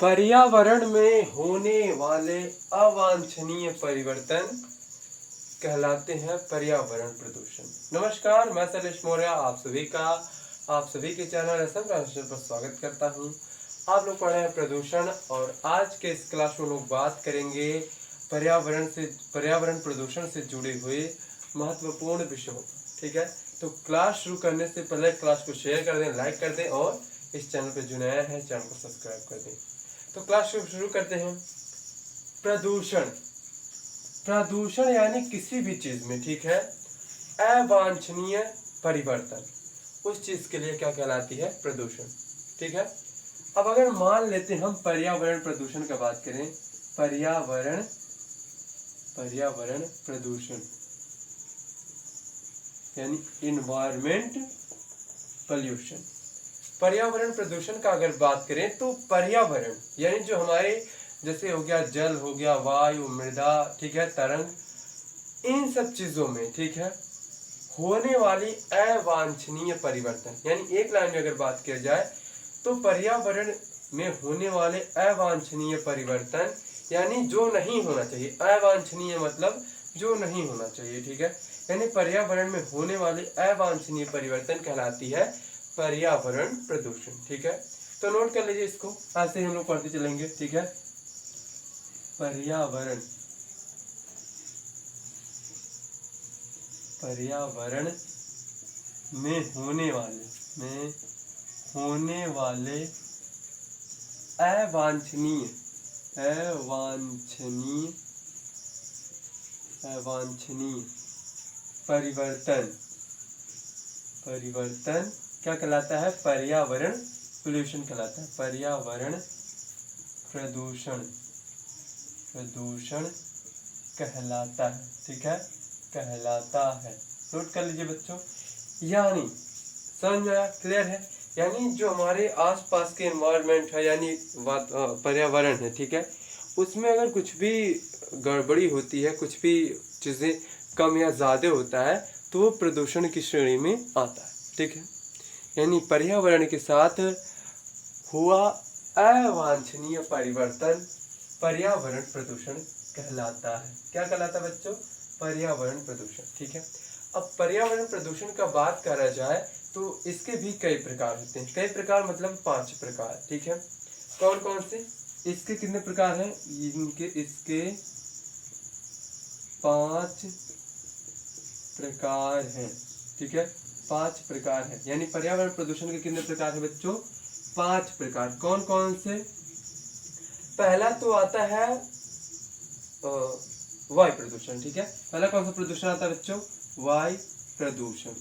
पर्यावरण में होने वाले अवांछनीय परिवर्तन कहलाते हैं पर्यावरण प्रदूषण। नमस्कार, मैं शैलेश मौर्य आप सभी के चैनल एसएम ट्रांसलेशन पर स्वागत करता हूं। आप लोग पढ़े हैं प्रदूषण और आज के इस क्लास में लोग बात करेंगे पर्यावरण प्रदूषण से जुड़े हुए महत्वपूर्ण विषयों। ठीक है, तो क्लास शुरू करने से पहले क्लास को शेयर कर दें, लाइक कर दें और इस चैनल पर जो नया है चैनल को सब्सक्राइब कर दें। तो क्लास शुरू करते हैं। प्रदूषण प्रदूषण यानी किसी भी चीज में, ठीक है, अवांछनीय परिवर्तन, उस चीज के लिए क्या कहलाती है? प्रदूषण। ठीक है, अब अगर मान लेते हैं हम पर्यावरण प्रदूषण का बात करें, पर्यावरण प्रदूषण यानी इन्वायरमेंट पोल्यूशन। पर्यावरण प्रदूषण का अगर बात करें तो पर्यावरण यानी जो हमारे जैसे हो गया जल, हो गया वायु, मृदा, ठीक है, तरंग, इन सब चीजों में, ठीक है, होने वाली अवांछनीय परिवर्तन, यानी एक लाइन में अगर बात किया जाए तो पर्यावरण में होने वाले अवांछनीय परिवर्तन यानी जो नहीं होना चाहिए। अवांछनीय मतलब जो नहीं होना चाहिए। ठीक है, यानी पर्यावरण में होने वाले अवांछनीय परिवर्तन कहलाती है पर्यावरण प्रदूषण। ठीक है, तो नोट कर लीजिए इसको, ऐसे हम लोग पढ़ते चलेंगे। ठीक है, पर्यावरण में होने वाले अवांछनीय परिवर्तन क्या कहलाता है? पर्यावरण पोल्यूशन कहलाता है। पर्यावरण प्रदूषण कहलाता है। ठीक है, कहलाता है। नोट कर लीजिए बच्चों, यानी समझ में आया? क्लियर है? यानी जो हमारे आसपास के एनवायरनमेंट है यानी पर्यावरण है, ठीक है, उसमें अगर कुछ भी गड़बड़ी होती है, कुछ भी चीज़ें कम या ज़्यादा होता है तो वो प्रदूषण की श्रेणी में आता है। ठीक है, यानी पर्यावरण के साथ हुआ अवांछनीय परिवर्तन पर्यावरण प्रदूषण कहलाता है। क्या कहलाता है बच्चों? पर्यावरण प्रदूषण। ठीक है, अब पर्यावरण प्रदूषण का बात करा जाए तो इसके भी कई प्रकार होते हैं। कई प्रकार मतलब 5 प्रकार। ठीक है, कौन कौन से? इसके कितने प्रकार हैं? इसके 5 प्रकार हैं। ठीक है, 5 प्रकार है। यानी पर्यावरण प्रदूषण के कितने प्रकार हैं बच्चों? 5 प्रकार। कौन कौन से? पहला तो आता है वायु प्रदूषण। ठीक है, पहला कौन सा प्रदूषण आता है बच्चों? वायु प्रदूषण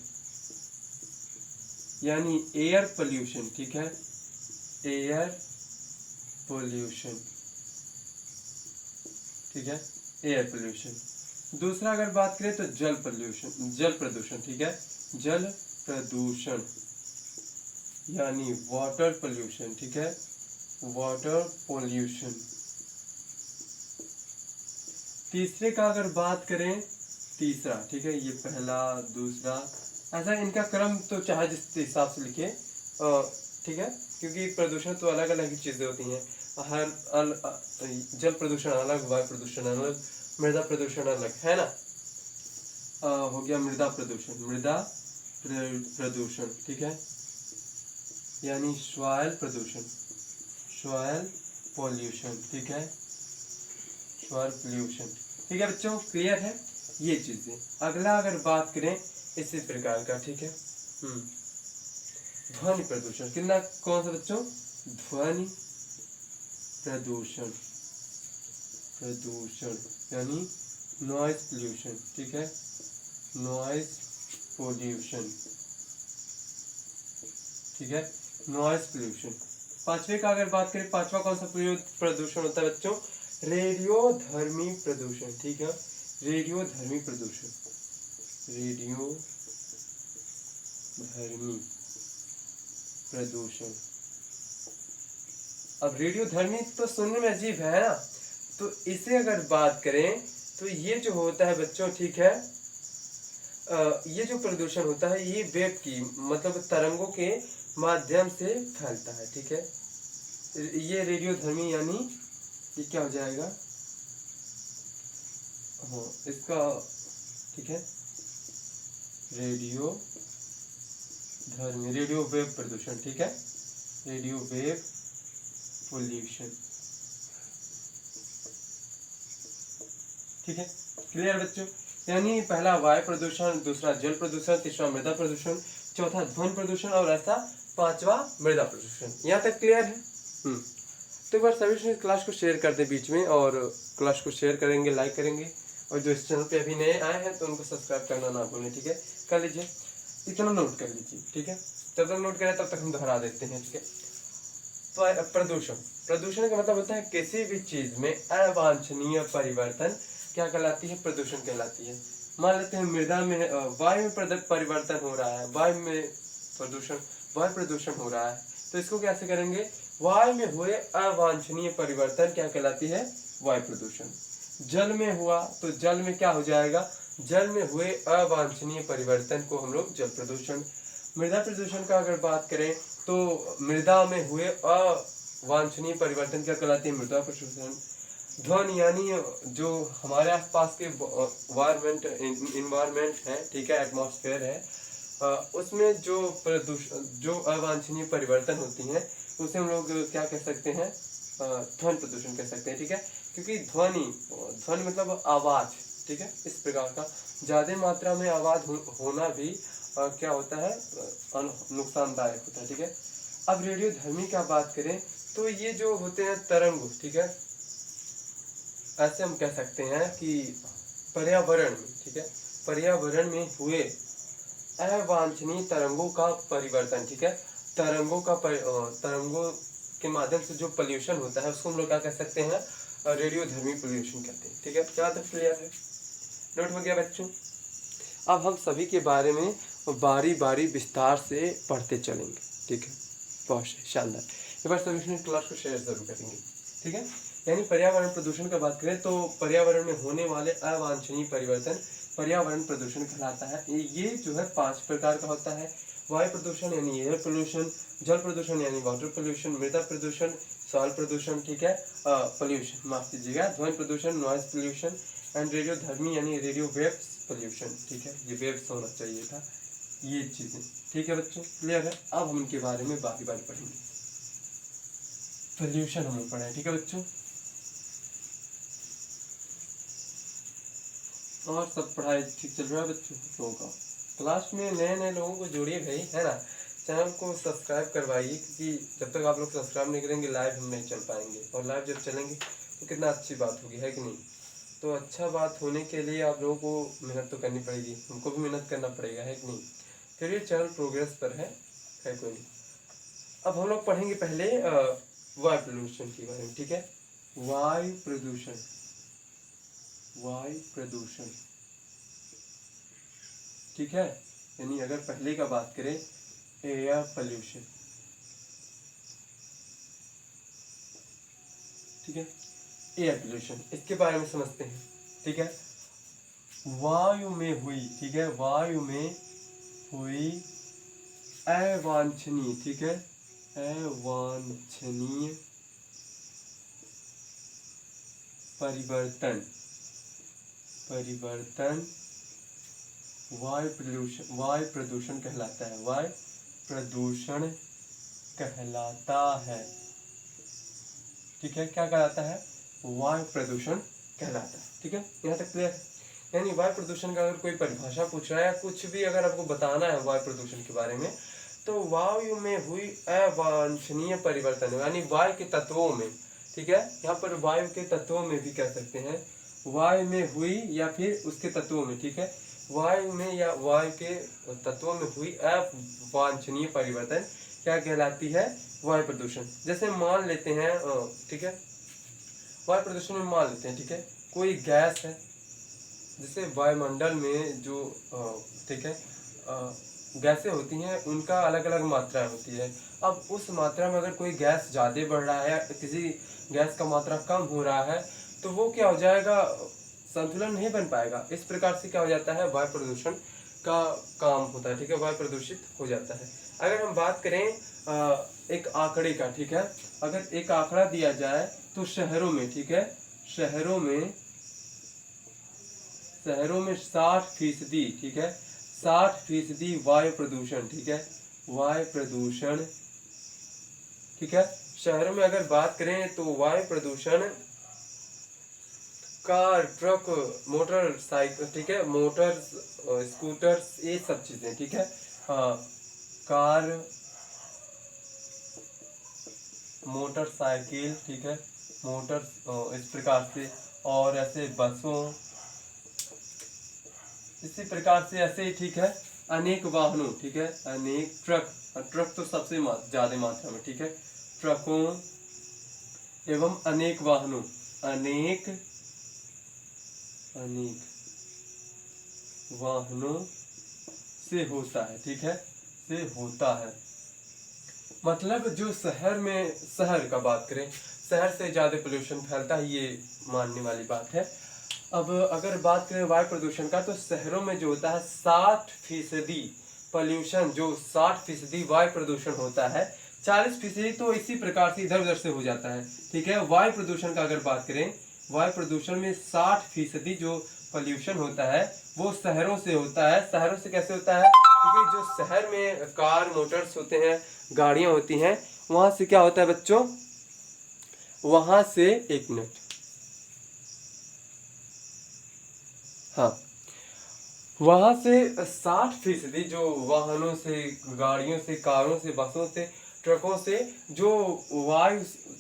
यानी एयर पोल्यूशन। ठीक है, एयर पोल्यूशन। ठीक है, एयर पोल्यूशन। दूसरा अगर बात करें तो जल प्रदूषण। ठीक है, जल प्रदूषण यानी वाटर पोल्यूशन। ठीक है, वाटर पोल्यूशन। तीसरे का अगर बात करें, तीसरा, ठीक है, ये पहला दूसरा ऐसा इनका क्रम तो चाहे जिस हिसाब से लिखे, ठीक है, क्योंकि प्रदूषण तो अलग अलग ही चीजें होती हैं। जल प्रदूषण अलग, वायु प्रदूषण अलग, मृदा प्रदूषण अलग, है ना। हो गया मृदा प्रदूषण। ठीक है, यानी सॉइल पोल्यूशन। ठीक है, सॉइल पोल्यूशन। ठीक है बच्चों, क्लियर है ये चीजें। अगला अगर बात करें इसी प्रकार का, ठीक है, ध्वनि प्रदूषण। कितना, कौन सा बच्चों? ध्वनि प्रदूषण यानी नॉइज पोल्यूशन। ठीक है, नॉइज पोल्यूशन। ठीक है, नॉइज पोल्यूशन। पांचवे का अगर बात करें, पांचवा कौन सा प्रदूषण होता है बच्चों? रेडियोधर्मी प्रदूषण। ठीक है, रेडियोधर्मी प्रदूषण अब रेडियोधर्मी तो सुनने में अजीब है ना, तो इसे अगर बात करें तो ये जो होता है बच्चों, ठीक है, ये जो प्रदूषण होता है ये वेव की मतलब तरंगों के माध्यम से फैलता है। ठीक है, ये रेडियोधर्मी यानी ये क्या हो जाएगा, हाँ इसका ठीक है, रेडियोधर्मी रेडियो वेव प्रदूषण, ठीक है, रेडियो वेव पोल्यूशन, ठीक है, क्लियर बच्चों। यानी पहला वायु प्रदूषण, दूसरा जल प्रदूषण, तीसरा मृदा प्रदूषण, चौथा ध्वनि प्रदूषण और ऐसा पांचवा मृदा प्रदूषण। यहाँ तक क्लियर है। तो एक बार सभी स्टूडेंट क्लास को शेयर कर दे बीच में, और क्लास को शेयर करेंगे, लाइक करेंगे, और जो इस चैनल पे अभी नए आए हैं तो उनको सब्सक्राइब करना ना भूलें, ठीक है, कर लीजिए, इतना नोट कर लीजिए, ठीक है, जब तक नोट करें तब तक हम दोहरा देते हैं, ठीक है। प्रदूषण, प्रदूषण का मतलब होता है किसी भी चीज में अवांछनीय परिवर्तन क्या कहलाती है, प्रदूषण कहलाती है। मान लेते हैं मृदा में वायु में परिवर्तन हो रहा है, वायु में प्रदूषण, वायु प्रदूषण हो रहा है, तो इसको कैसे करेंगे, वायु में हुए अवांछनीय परिवर्तन क्या कहलाती है, वायु प्रदूषण। जल में हुआ तो जल में क्या हो जाएगा, जल में हुए अवांछनीय परिवर्तन को हम लोग जल प्रदूषण। मृदा प्रदूषण का अगर बात करें तो मृदा में हुए अवांछनीय परिवर्तन क्या कहलाती है, मृदा प्रदूषण। ध्वनि यानी जो हमारे आसपास के इन्वायरमेंट है, ठीक है, एटमॉस्फेयर है, उसमें जो प्रदूषण, जो अवांछनीय परिवर्तन होती हैं उसे हम लोग क्या कह सकते हैं, ध्वनि प्रदूषण कह सकते हैं, ठीक है, क्योंकि ध्वनि मतलब आवाज, ठीक है, इस प्रकार का ज्यादा मात्रा में आवाज होना भी क्या होता है, नुकसानदायक होता है, ठीक है। अब रेडियोधर्मी का बात करें तो ये जो होते हैं तरंग, ठीक है, ऐसे हम कह सकते हैं कि पर्यावरण में, ठीक है, पर्यावरण में हुए अवांछनीय तरंगों का परिवर्तन, ठीक है, तरंगों के माध्यम से जो पोल्यूशन होता है उसको हम लोग क्या कह सकते हैं, रेडियोधर्मी पोल्यूशन कहते हैं, ठीक है। क्या तक क्लियर है, नोट हो गया बच्चों। अब हम सभी के बारे में बारी बारी विस्तार से पढ़ते चलेंगे, ठीक है, बहुत शानदार। एक बार सभी स्टूडेंट क्लास को शेयर जरूर करेंगे, ठीक है। यानी पर्यावरण प्रदूषण की बात करें तो पर्यावरण में होने वाले अवांछनीय परिवर्तन पर्यावरण प्रदूषण कहलाता है। ये जो है 5 प्रकार का होता है। वायु प्रदूषण यानी एयर पोल्यूशन, जल प्रदूषण यानी वाटर पोल्यूशन, मृदा प्रदूषण, सॉइल प्रदूषण, ठीक है, पोल्यूशन माफ कीजिएगा, ध्वनि प्रदूषण, नॉइज पोल्यूशन, एंड रेडियोधर्मी यानी रेडियो वेव्स पोल्यूशन, ठीक है, ये वेव्स होना चाहिए था, ये चीजें, ठीक है बच्चों, क्लियर है। अब हम इनके बारे में बारी बारी पढ़ेंगे। पोल्यूशन हम लोग पढ़े, ठीक है बच्चों, और सब पढ़ाई ठीक चल रहा है बच्चों लोगों का। क्लास में नए नए लोगों को जोड़िए भाई, है ना, चैनल को सब्सक्राइब करवाइए, क्योंकि जब तक आप लोग सब्सक्राइब नहीं करेंगे लाइव हम नहीं चल पाएंगे, और लाइव जब चलेंगे तो कितना अच्छी बात होगी, है कि नहीं। तो अच्छा बात होने के लिए आप लोगों को मेहनत तो करनी पड़ेगी, हमको भी मेहनत करना पड़ेगा, है कि नहीं। फिर ये चैनल प्रोग्रेस पर है कोई नहीं। अब हम लोग पढ़ेंगे पहले वायु प्रदूषण के बारे में, ठीक है, वायु प्रदूषण, वायु प्रदूषण, ठीक है, यानी अगर पहले का बात करें एयर पोल्यूशन, ठीक है, एयर पोल्यूशन, इसके बारे में समझते हैं, ठीक है। वायु में हुई, ठीक है, वायु में हुई अवांछनीय, ठीक है, अवांछनीय परिवर्तन वायु प्रदूषण कहलाता है, वायु प्रदूषण कहलाता है, ठीक है, क्या कहलाता है, वायु प्रदूषण कहलाता है, ठीक है, यहाँ तक क्लियर है। यानी वायु प्रदूषण का अगर कोई परिभाषा पूछ रहा है, कुछ भी अगर आपको बताना है वायु प्रदूषण के बारे में, तो वायु में हुई अवांछनीय परिवर्तन, यानी वायु के तत्वों में, ठीक है, यहाँ पर वायु के तत्वों में भी कह सकते हैं, वायु में हुई या फिर उसके तत्वों में, ठीक है, वायु में या वायु के तत्वों में हुई अवांछनीय परिवर्तन क्या कहलाती है, वायु प्रदूषण। जैसे मान लेते हैं, ठीक है, वायु प्रदूषण में मान लेते हैं, ठीक है, कोई गैस है, जैसे वायुमंडल में जो ठीक है गैसें होती हैं उनका अलग अलग मात्रा होती है। अब उस मात्रा में अगर कोई गैस ज़्यादा बढ़ रहा है, किसी गैस का मात्रा कम हो रहा है, तो वो क्या हो जाएगा, संतुलन नहीं बन पाएगा। इस प्रकार से क्या हो जाता है, वायु प्रदूषण का काम होता है, ठीक है, वायु प्रदूषित हो जाता है। अगर हम बात करें एक आंकड़े का, ठीक है, अगर एक आंकड़ा दिया जाए तो शहरों में, ठीक है, शहरों में 60%, ठीक है, 60% वायु प्रदूषण, ठीक है, वायु प्रदूषण, ठीक है। शहरों में अगर बात करें तो वायु प्रदूषण कार, ट्रक, मोटरसाइकिल, ठीक है, मोटर स्कूटर, ये सब चीजें, ठीक है। हाँ, कार, मोटरसाइकिल, ठीक है, इस प्रकार से, और ऐसे बसों, इसी प्रकार से ऐसे ही, ठीक है, अनेक वाहनों, ठीक है, अनेक ट्रक, ट्रक तो सबसे ज्यादा मात्रा में, ठीक है, ट्रकों एवं अनेक वाहनों, अनेक अनेक वाहनों से होता है, ठीक है, से होता है। मतलब जो शहर में, शहर का बात करें, शहर से ज्यादा पोल्यूशन फैलता है, ये मानने वाली बात है। अब अगर बात करें वायु प्रदूषण का, तो शहरों में जो होता है 60% पोल्यूशन, जो 60% वायु प्रदूषण होता है, 40% तो इसी प्रकार से इधर उधर से हो जाता है, ठीक है। वायु प्रदूषण का अगर बात करें, वायु प्रदूषण में 60% जो पोल्यूशन होता है वो शहरों से होता है। शहरों से कैसे होता है? क्योंकि जो शहर में कार, मोटर्स होते हैं, गाड़ियां होती हैं, वहां से क्या होता है बच्चों, वहां से, एक मिनट, हाँ, वहां से 60% जो वाहनों से, गाड़ियों से, कारों से, बसों से, ट्रकों से जो वायु,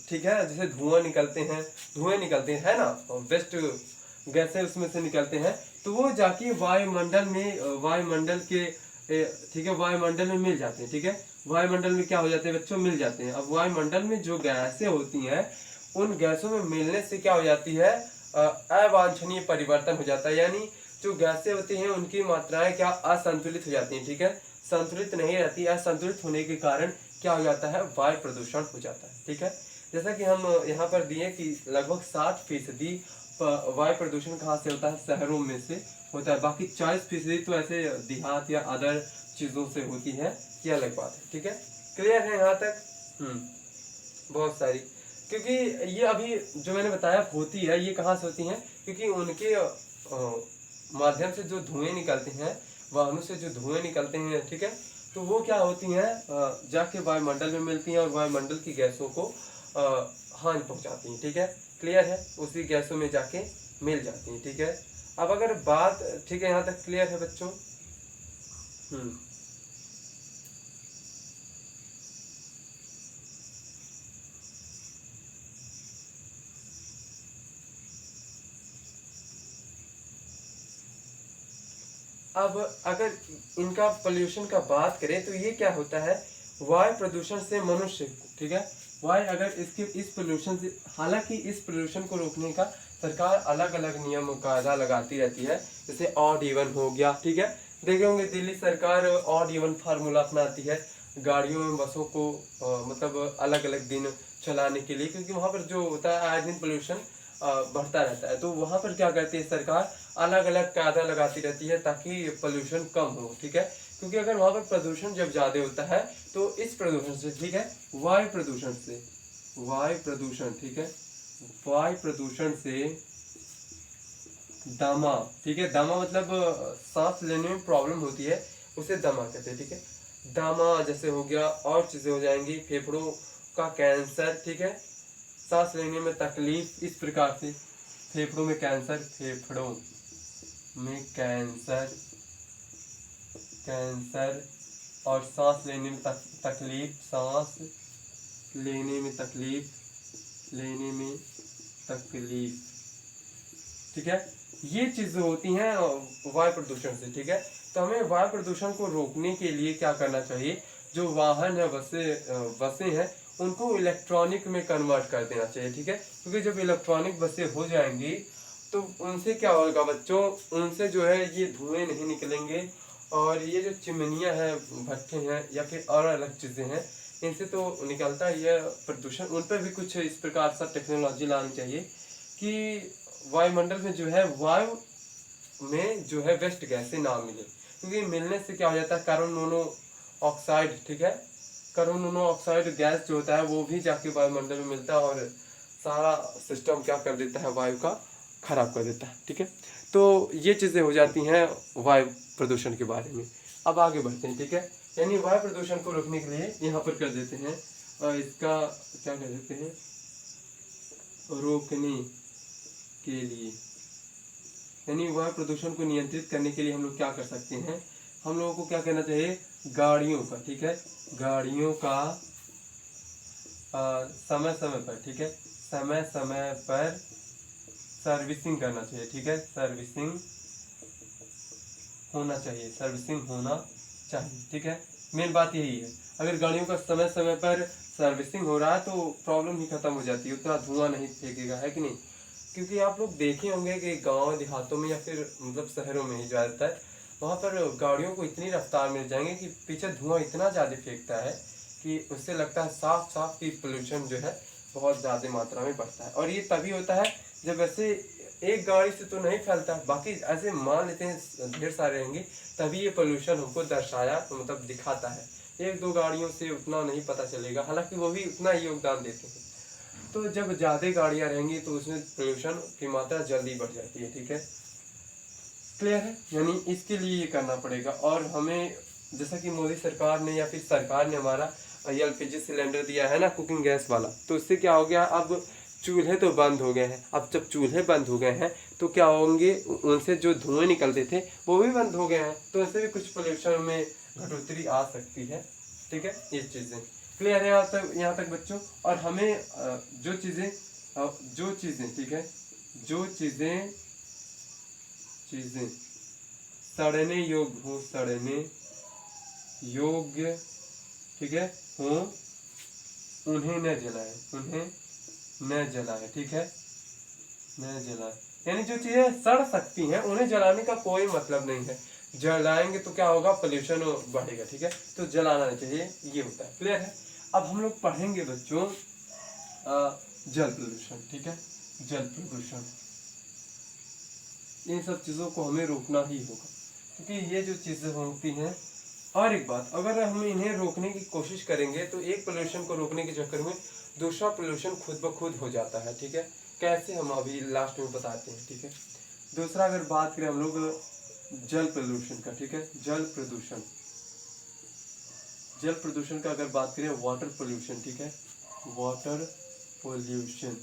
ठीक है, जैसे धुएं निकलते हैं ना, वेस्ट गैसें उसमें से निकलते हैं, तो वो जाके वायुमंडल में, वायुमंडल के, ठीक है, वायुमंडल में मिल जाते हैं, ठीक है। वायुमंडल में क्या हो जाते हैं बच्चों, मिल जाते हैं। अब वायुमंडल में जो गैसें होती हैं, उन गैसों में मिलने से क्या हो जाती है, अवांछनीय परिवर्तन हो जाता है, यानी जो गैसें होती हैं उनकी मात्राएं क्या, असंतुलित हो जाती हैं, ठीक है, संतुलित नहीं रहती। असंतुलित होने के कारण क्या हो जाता है, वायु प्रदूषण हो जाता है, ठीक है। जैसा कि हम यहाँ पर दिए कि लगभग 60% वायु प्रदूषण कहाँ से होता है, शहरों में से होता है। बाकी 40% तो ऐसे देहात या अदर चीजों से होती है, ये अलग बात है, ठीक है। क्लियर है यहाँ तक? बहुत सारी, क्योंकि ये अभी जो मैंने बताया होती है, ये कहाँ से होती हैं, क्योंकि उनके माध्यम से जो धुएं निकलते हैं, वाहनों से जो धुएं निकलते हैं, ठीक है, तो वो क्या होती हैं, जाके वायुमंडल में मिलती हैं और वायुमंडल की गैसों को हानि पहुंचाती हैं, ठीक है। क्लियर है? उसी गैसों में जाके मिल जाती हैं, ठीक है। अब अगर बात, ठीक है, यहाँ तक क्लियर है बच्चों? अब अगर इनका पोल्यूशन का बात करें तो ये क्या होता है, वायु प्रदूषण से मनुष्य, ठीक है, वायु अगर इसके इस पोल्यूशन से, हालांकि इस पोल्यूशन को रोकने का सरकार अलग अलग नियम कायदा लगाती रहती है, जैसे ऑड इवन हो गया, ठीक है। देखे होंगे दिल्ली सरकार ऑड इवन फार्मूला अपनाती है गाड़ियों में, बसों को मतलब अलग अलग दिन चलाने के लिए, क्योंकि वहां पर जो होता है आए दिन पोल्यूशन बढ़ता रहता है। तो वहां पर क्या करती है सरकार, अलग अलग कायदा लगाती रहती है ताकि पोल्यूशन कम हो, ठीक है। क्योंकि अगर वहां पर प्रदूषण जब ज्यादा होता है तो इस प्रदूषण से, ठीक है, वायु प्रदूषण से, वायु प्रदूषण, ठीक है, वायु प्रदूषण से दमा, ठीक है, दमा मतलब सांस लेने में प्रॉब्लम होती है, उसे दमा कहते हैं, ठीक है। दमा जैसे हो गया, और चीजें हो जाएंगी, फेफड़ों का कैंसर, ठीक है, सांस लेने में तकलीफ, इस प्रकार से फेफड़ों में कैंसर, फेफड़ों में कैंसर, कैंसर, और सांस लेने में तकलीफ, सांस लेने में तकलीफ, लेने में तकलीफ, ठीक है, ये चीजें होती हैं वायु प्रदूषण से, ठीक है। तो हमें वायु प्रदूषण को रोकने के लिए क्या करना चाहिए, जो वाहन है, बसें हैं, उनको इलेक्ट्रॉनिक में कन्वर्ट कर देना चाहिए, ठीक है। क्योंकि जब इलेक्ट्रॉनिक बसें हो जाएंगी तो उनसे क्या होगा बच्चों, उनसे जो है ये धुएं नहीं निकलेंगे, और ये जो चिमनियाँ हैं, भट्टे हैं, या फिर और अलग चीज़ें हैं, इनसे तो निकलता ही है प्रदूषण। उन पर भी कुछ इस प्रकार सा टेक्नोलॉजी लानी चाहिए कि वायुमंडल में जो है, वायु में जो है वेस्ट गैसें ना मिले, क्योंकि मिलने से क्या हो जाता है, कार्बन मोनोऑक्साइड, ठीक है, कार्बन मोनोऑक्साइड गैस जो होता है वो भी जाके वायुमंडल में मिलता है और सारा सिस्टम क्या कर देता है, वायु का खराब कर देता है। ठीक है, तो ये चीज़ें हो जाती हैं वायु प्रदूषण के बारे में। अब आगे बढ़ते हैं। ठीक है, यानी वायु प्रदूषण को रोकने के लिए यहाँ पर कर देते हैं इसका क्या कर देते हैं, रोकने के लिए, यानी वायु प्रदूषण को नियंत्रित करने के लिए हम लोग क्या कर सकते हैं, हम लोगों को क्या करना चाहिए, गाड़ियों का, ठीक है, गाड़ियों का समय समय पर, ठीक है, समय समय पर सर्विसिंग करना चाहिए। ठीक है, सर्विसिंग होना चाहिए, सर्विसिंग होना चाहिए। ठीक है, मेन बात यही है, अगर गाड़ियों का समय समय पर सर्विसिंग हो रहा है तो प्रॉब्लम ही खत्म हो जाती है, उतना धुआं नहीं फेंकेगा, है कि नहीं। क्योंकि आप लोग देखे होंगे कि गांव देहातों में या फिर मतलब शहरों में ही ज़्यादातर वहाँ पर गाड़ियों को इतनी रफ्तार मिल जाएंगे कि पीछे धुआं इतना ज़्यादा फेंकता है कि उससे लगता है साफ साफ की पोल्यूशन जो है बहुत ज़्यादा मात्रा में बढ़ता है। और ये तभी होता है जब ऐसे एक गाड़ी से तो नहीं फैलता, बाकी ऐसे मान लेते हैं ढेर सारे रहेंगे, तभी ये पोल्यूशन हमको दर्शाया तो मतलब दिखाता है। एक दो गाड़ियों से उतना नहीं पता चलेगा, हालांकि वो भी उतना ही योगदान देते हैं। तो जब ज़्यादा गाड़ियाँ रहेंगी तो उसमें पोल्यूशन की मात्रा जल्दी बढ़ जाती है। ठीक है, क्लियर है, यानी इसके लिए ये करना पड़ेगा। और हमें जैसा कि मोदी सरकार ने या फिर सरकार ने हमारा LPG सिलेंडर दिया है ना, कुकिंग गैस वाला, तो उससे क्या हो गया, अब चूल्हे तो बंद हो गए हैं। अब जब चूल्हे बंद हो गए हैं तो क्या होंगे, उनसे जो धुएं निकलते थे वो भी बंद हो गए हैं, तो उससे भी कुछ पोल्यूशन में घटोतरी आ सकती है। ठीक है, ये चीज़ें क्लियर है यहाँ तक बच्चों। और हमें जो चीज़ें ठीक है, जो चीज़ें सड़ने योग्य हो, सड़ने योग्य, ठीक है, हो, उन्हें न जलाएं, उन्हें न जलाएं। ठीक है, न जलाएं, यानी जो चीजें सड़ सकती हैं उन्हें जलाने का कोई मतलब नहीं है। जलाएंगे तो क्या होगा, पोल्यूशन बढ़ेगा। ठीक है, तो जलाना नहीं चाहिए, ये होता है। क्लियर है। अब हम लोग पढ़ेंगे बच्चों जल प्रदूषण। ठीक है, जल प्रदूषण, इन सब चीज़ों को हमें रोकना ही होगा, क्योंकि ये जो चीज़ें होती हैं। और एक बात, अगर हम इन्हें रोकने की कोशिश करेंगे तो एक पोल्यूशन को रोकने के चक्कर में दूसरा पोल्यूशन खुद ब खुद हो जाता है। ठीक है, कैसे, हम अभी लास्ट में बताते हैं। ठीक है, दूसरा अगर बात करें हम लोग जल प्रदूषण का, ठीक है, जल प्रदूषण का अगर बात करें, वाटर पोल्यूशन। ठीक है, वाटर पोल्यूशन,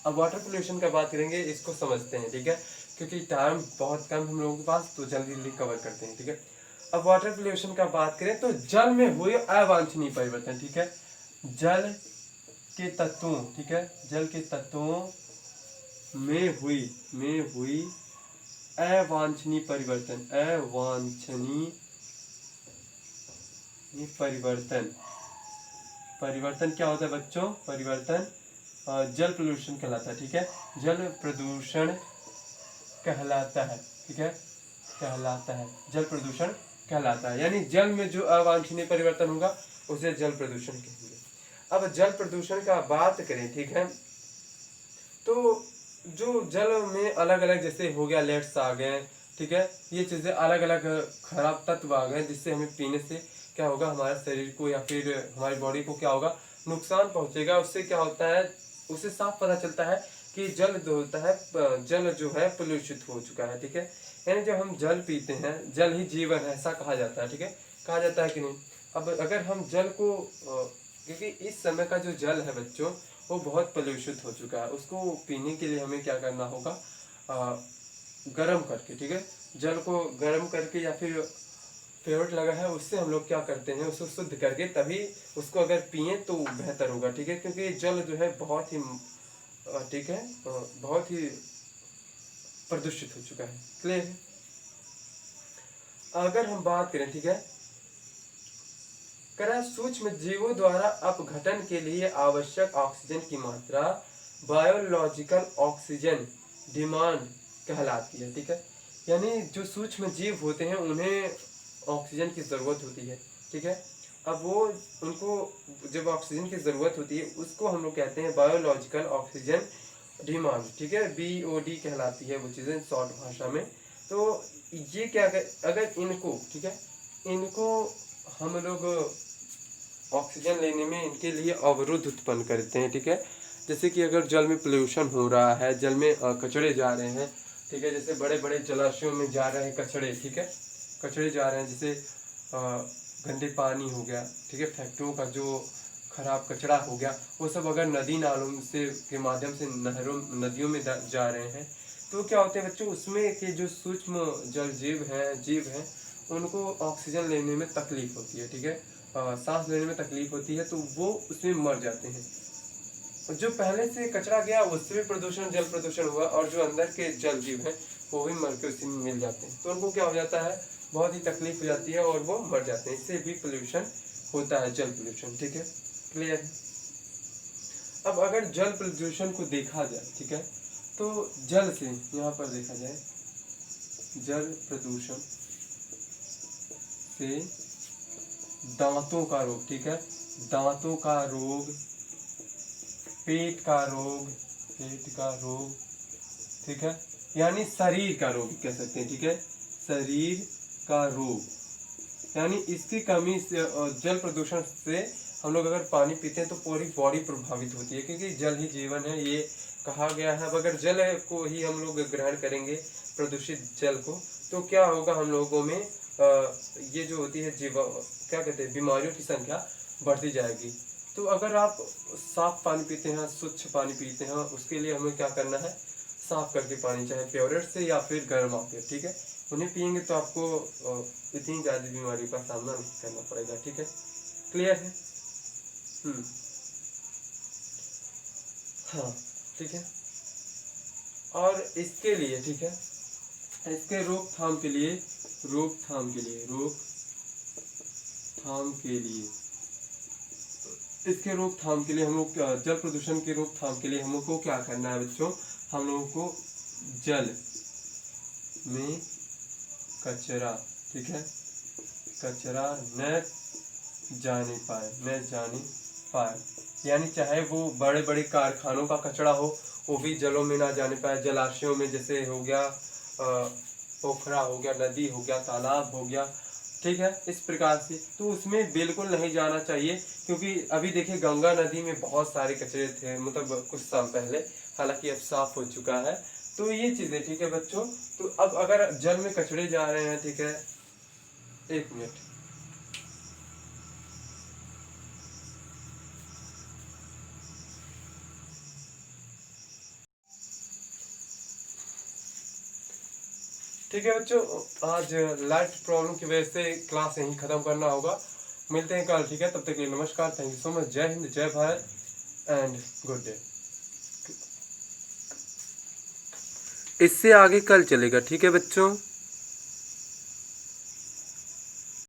अब वाटर पोल्यूशन का बात करेंगे, इसको समझते हैं। ठीक है, क्योंकि टाइम बहुत कम हम लोगों के पास, तो जल्दी जल्दी कवर करते हैं। ठीक है, अब वाटर पोल्यूशन का बात करें तो जल में हुए अवांछनीय परिवर्तन। ठीक है, जल के तत्वों, ठीक है, जल के तत्वों में हुई अवांछनीय परिवर्तन, अवांछनीय परिवर्तन क्या होता है बच्चों, परिवर्तन जल प्रदूषण कहलाता है। ठीक है, जल प्रदूषण कहलाता है। ठीक है, कहलाता है, जल प्रदूषण कहलाता है, यानी जल में जो अवांछनीय परिवर्तन होगा उसे जल प्रदूषण कहेंगे। अब जल प्रदूषण का बात करें, ठीक है, तो जो जल में अलग अलग, जैसे हो गया लेड्स आ गए, ठीक है, ये चीज़ें अलग अलग खराब तत्व आ गए, जिससे हमें पीने से क्या होगा, हमारे शरीर को या फिर हमारी बॉडी को क्या होगा, नुकसान पहुंचेगा। उससे क्या होता है, उससे साफ पता चलता है कि जल जो होता है, जल जो है प्रदूषित हो चुका है। ठीक है, यानी जब हम जल पीते हैं, जल ही जीवन है, ऐसा कहा जाता है। ठीक है, कहा जाता है कि नहीं। अब अगर हम जल को क्योंकि इस समय का जो जल है बच्चों वो बहुत प्रदूषित हो चुका है, उसको पीने के लिए हमें क्या करना होगा, गर्म करके, ठीक है, जल को गर्म करके या फिर फेवरेट लगा है उससे हम लोग क्या करते हैं, उसको शुद्ध करके तभी उसको अगर पिए तो बेहतर होगा। ठीक है, क्योंकि जल जो है बहुत ही ठीक है, बहुत ही प्रदूषित हो चुका है। क्लियर है। अगर हम बात करें, ठीक है, सूक्ष्म जीवों द्वारा अपघटन के लिए आवश्यक ऑक्सीजन की मात्रा बायोलॉजिकल ऑक्सीजन डिमांड कहलाती है। ठीक है, यानी जो सूक्ष्म जीव होते हैं उन्हें ऑक्सीजन की ज़रूरत होती है। ठीक है, अब वो उनको जब ऑक्सीजन की ज़रूरत होती है उसको हम लोग कहते हैं बायोलॉजिकल ऑक्सीजन डिमांड। ठीक है, BOD कहलाती है वो चीज़ें शॉर्ट भाषा में। तो ये क्या अगर इनको, ठीक है, इनको हम लोग ऑक्सीजन लेने में इनके लिए अवरोध उत्पन्न करते हैं, ठीक है। जैसे कि अगर जल में पोल्यूशन हो रहा है, जल में कचड़े जा रहे हैं, ठीक है, जैसे बड़े बड़े जलाशयों में जा रहे हैं कचड़े, ठीक है, कचड़े जा रहे हैं, जैसे गंदे पानी हो गया, ठीक है, फैक्ट्रियों का जो खराब कचरा हो गया, वो सब अगर नदी नालों से के माध्यम से नहरों नदियों में जा रहे हैं, तो क्या होते हैं बच्चों, उसमें के जो सूक्ष्म जल जीव हैं उनको ऑक्सीजन लेने में तकलीफ होती है, ठीक है, सांस लेने में तकलीफ होती है, तो वो उसमें मर जाते हैं। जो पहले से कचरा गया उससे भी प्रदूषण, जल प्रदूषण हुआ, और जो अंदर के जल जीव हैं वो भी मर के उसी में मिल जाते हैं, तो उनको क्या हो जाता है, बहुत ही तकलीफ हो जाती है और वो मर जाते हैं। इससे भी पोल्यूशन होता है, जल पोल्यूशन, ठीक है, क्लियर है। अब अगर जल प्रदूषण को देखा जाए, ठीक है, तो जल से यहाँ पर देखा जाए, जल प्रदूषण से दांतों का रोग, ठीक है, दांतों का रोग, पेट का रोग, ठीक है, यानी शरीर का रोग कह सकते हैं, ठीक है, शरीर का रोग, यानी इसकी कमी से, जल प्रदूषण से हम लोग अगर पानी पीते हैं तो पूरी बॉडी प्रभावित होती है, क्योंकि जल ही जीवन है, ये कहा गया है। अब अगर जल को ही हम लोग ग्रहण करेंगे, प्रदूषित जल को, तो क्या होगा, हम लोगों में ये जो होती है क्या कहते हैं, बीमारियों की संख्या बढ़ती जाएगी। तो अगर आप साफ पानी पीते हैं, स्वच्छ पानी पीते हैं, उसके लिए हमें क्या करना है, साफ करके पानी, चाहे प्योरेट से या फिर गर्म आके, ठीक है, उन्हें पियेंगे तो आपको इतनी ज़्यादा बीमारियों का सामना नहीं करना पड़ेगा, ठीक है, क्लियर है। हाँ, ठीक है। और इसके लिए, ठीक है, इसके रोकथाम के लिए इसके रोकथाम के लिए हम लोग जल प्रदूषण के रोकथाम के लिए हम लोग को क्या करना है बच्चों, हम लोगों को जल में कचरा, ठीक है, कचरा न जाने पाए, यानी चाहे वो बड़े बड़े कारखानों का कचरा हो, वो भी जलों में ना जाने पाए, जलाशयों में, जैसे हो गया पोखरा हो गया, नदी हो गया, तालाब हो गया, ठीक है, इस प्रकार से, तो उसमें बिल्कुल नहीं जाना चाहिए। क्योंकि अभी देखिए गंगा नदी में बहुत सारे कचरे थे, मतलब कुछ साल पहले, हालांकि अब साफ हो चुका है। तो ये चीजें, ठीक है बच्चों, तो अब अगर जल में कचरे जा रहे हैं, ठीक है, एक मिनट, ठीक है बच्चों, आज लाइट प्रॉब्लम की वजह से क्लास यहीं खत्म करना होगा। मिलते हैं कल, ठीक है, तब तक के लिए नमस्कार, थैंक यू सो मच, जय हिंद, जय भारत एंड गुड डे। इससे आगे कल चलेगा, ठीक है बच्चों।